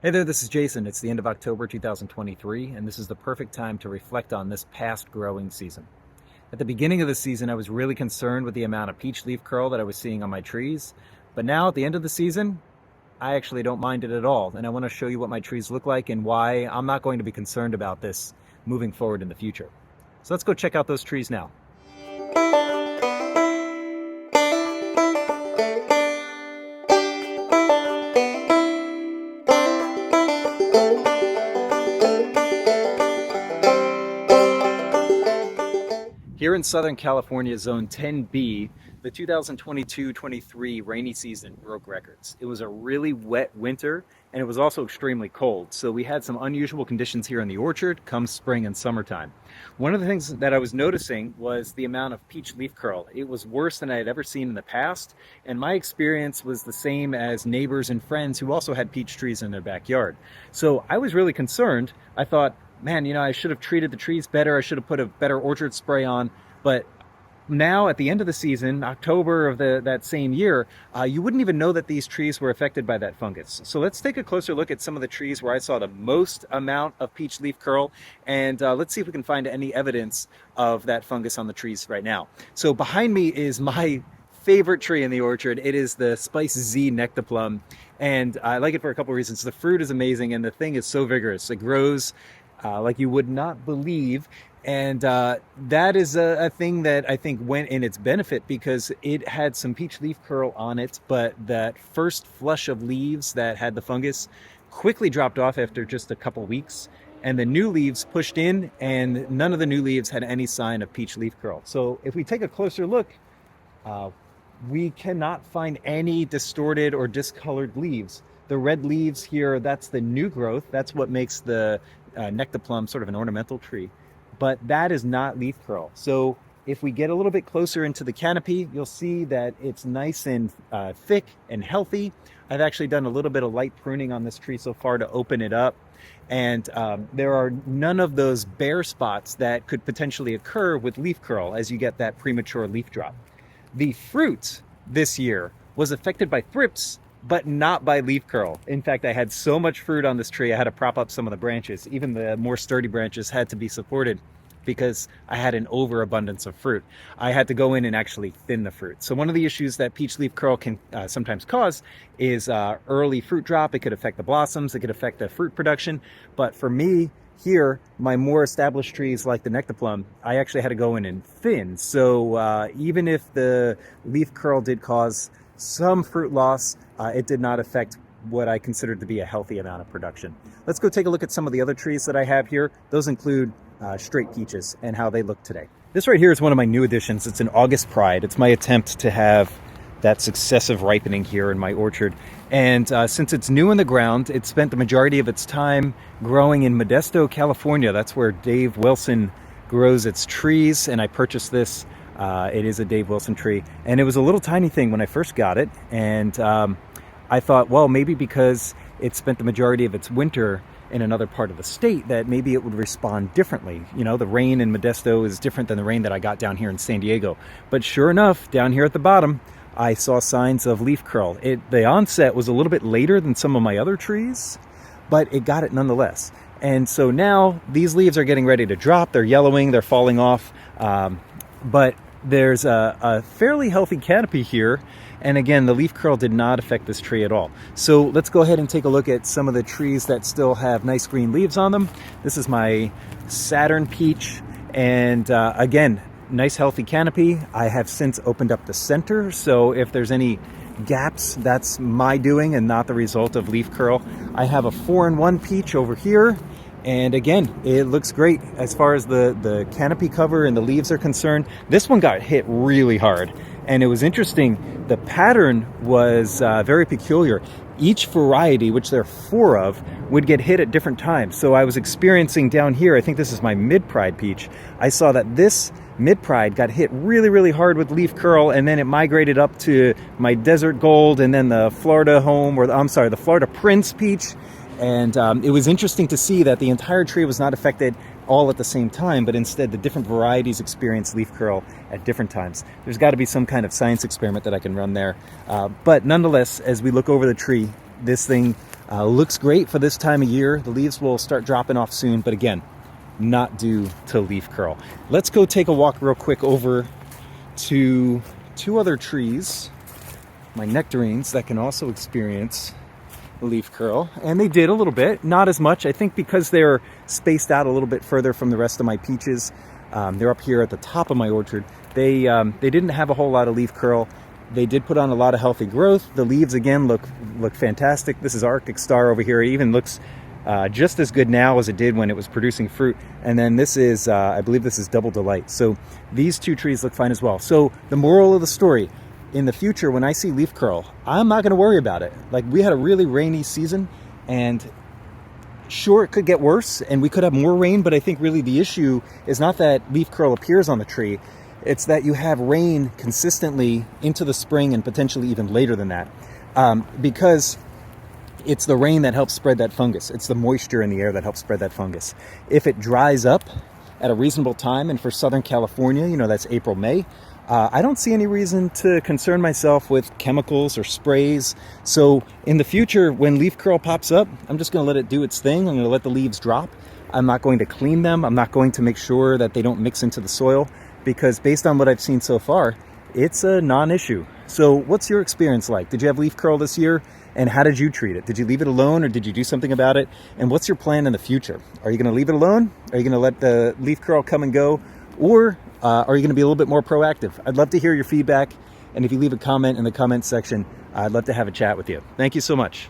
Hey there, this is Jason. It's the end of October 2023, and this is the perfect time to reflect on this past growing season. At the beginning of the season, I was really concerned with the amount of peach leaf curl that I was seeing on my trees, but now at the end of the season, I actually don't mind it at all, and I want to show you what my trees look like and why I'm not going to be concerned about this moving forward in the future. So let's go check out those trees now. Here in Southern California, Zone 10B, the 2022-23 rainy season broke records. It was a really wet winter, and it was also extremely cold. So we had some unusual conditions here in the orchard come spring and summertime. One of the things that I was noticing was the amount of peach leaf curl. It was worse than I had ever seen in the past, and my experience was the same as neighbors and friends who also had peach trees in their backyard. So I was really concerned. I thought, man, I should have treated the trees better. I should have put a better orchard spray on. But now at the end of the season, October of that same year, you wouldn't even know that these trees were affected by that fungus. So let's take a closer look at some of the trees where I saw the most amount of peach leaf curl, and let's see if we can find any evidence of that fungus on the trees right now. So behind me is my favorite tree in the orchard. It is the Spice Z Nectaplum, and I like it for a couple of reasons. The fruit is amazing, and the thing is so vigorous. It grows like you would not believe. And that is a thing that I think went in its benefit because it had some peach leaf curl on it, but that first flush of leaves that had the fungus quickly dropped off after just a couple weeks. And the new leaves pushed in, and none of the new leaves had any sign of peach leaf curl. So if we take a closer look, we cannot find any distorted or discolored leaves. The red leaves here, that's the new growth. That's what makes the Nectaplum sort of an ornamental tree. But that is not leaf curl. So if we get a little bit closer into the canopy, you'll see that it's nice and thick and healthy. I've actually done a little bit of light pruning on this tree so far to open it up. And there are none of those bare spots that could potentially occur with leaf curl as you get that premature leaf drop. The fruit this year was affected by thrips, but not by leaf curl. In fact, I had so much fruit on this tree, I had to prop up some of the branches. Even the more sturdy branches had to be supported because I had an overabundance of fruit. I had to go in and actually thin the fruit. So one of the issues that peach leaf curl can sometimes cause is early fruit drop. It could affect the blossoms, it could affect the fruit production. But for me, here, my more established trees like the Nectaplum, I actually had to go in and thin. So even if the leaf curl did cause some fruit loss, it did not affect what I considered to be a healthy amount of production. Let's go take a look at some of the other trees that I have here. Those include straight peaches and how they look today. This right here is one of my new additions. It's an August Pride. It's my attempt to have that successive ripening here in my orchard. And since it's new in the ground, it spent the majority of its time growing in Modesto, California. That's where Dave Wilson grows its trees, and I purchased this. It is a Dave Wilson tree, and it was a little tiny thing when I first got it, and I thought, well, maybe because it spent the majority of its winter in another part of the state that maybe it would respond differently. The rain in Modesto is different than the rain that I got down here in San Diego. But sure enough, down here at the bottom, I saw signs of leaf curl. The onset was a little bit later than some of my other trees, but it got it nonetheless. And so now these leaves are getting ready to drop. They're yellowing, they're falling off, but there's a fairly healthy canopy here. And again, the leaf curl did not affect this tree at all. So let's go ahead and take a look at some of the trees that still have nice green leaves on them. This is my Saturn peach. And again, nice healthy canopy. I have since opened up the center. So if there's any gaps, that's my doing and not the result of leaf curl. I have a 4-in-1 peach over here. And again, it looks great as far as the canopy cover and the leaves are concerned. This one got hit really hard. And it was interesting. The pattern was very peculiar. Each variety, which there are 4 of, would get hit at different times. So I was experiencing down here, I think this is my mid-pride peach. I saw that this mid-pride got hit really, really hard with leaf curl, and then it migrated up to my desert gold and then the Florida home, the Florida Prince peach. And it was interesting to see that the entire tree was not affected all at the same time, but instead the different varieties experience leaf curl at different times. There's got to be some kind of science experiment that I can run there. But nonetheless, as we look over the tree, this thing Looks great for this time of year. The leaves will start dropping off soon, but again, not due to leaf curl. Let's go take a walk real quick over to two other trees, my nectarines, that can also experience leaf curl. And they did a little bit, not as much. I think because they're spaced out a little bit further from the rest of my peaches. They're up here at the top of my orchard. They didn't have a whole lot of leaf curl. They did put on a lot of healthy growth. The leaves again look fantastic. This is Arctic Star over here. It even looks just as good now as it did when it was producing fruit. And then this is, I believe this is Double Delight. So these two trees look fine as well. So the moral of the story, in the future when I see leaf curl, I'm not going to worry about it. Like, we had a really rainy season, and sure, it could get worse and we could have more rain, but I think really the issue is not that leaf curl appears on the tree. It's that you have rain consistently into the spring and potentially even later than that, because it's the rain that helps spread that fungus. It's the moisture in the air that helps spread that fungus. If it dries up at a reasonable time, and for Southern California, you know, that's April, May, I don't see any reason to concern myself with chemicals or sprays. So in the future, when leaf curl pops up, I'm just going to let it do its thing. I'm going to let the leaves drop. I'm not going to clean them. I'm not going to make sure that they don't mix into the soil, because based on what I've seen so far, it's a non-issue. So what's your experience like? Did you have leaf curl this year? And how did you treat it? Did you leave it alone, or did you do something about it? And what's your plan in the future? Are you going to leave it alone? Are you going to let the leaf curl come and go? Or are you going to be a little bit more proactive? I'd love to hear your feedback. And if you leave a comment in the comment section, I'd love to have a chat with you. Thank you so much.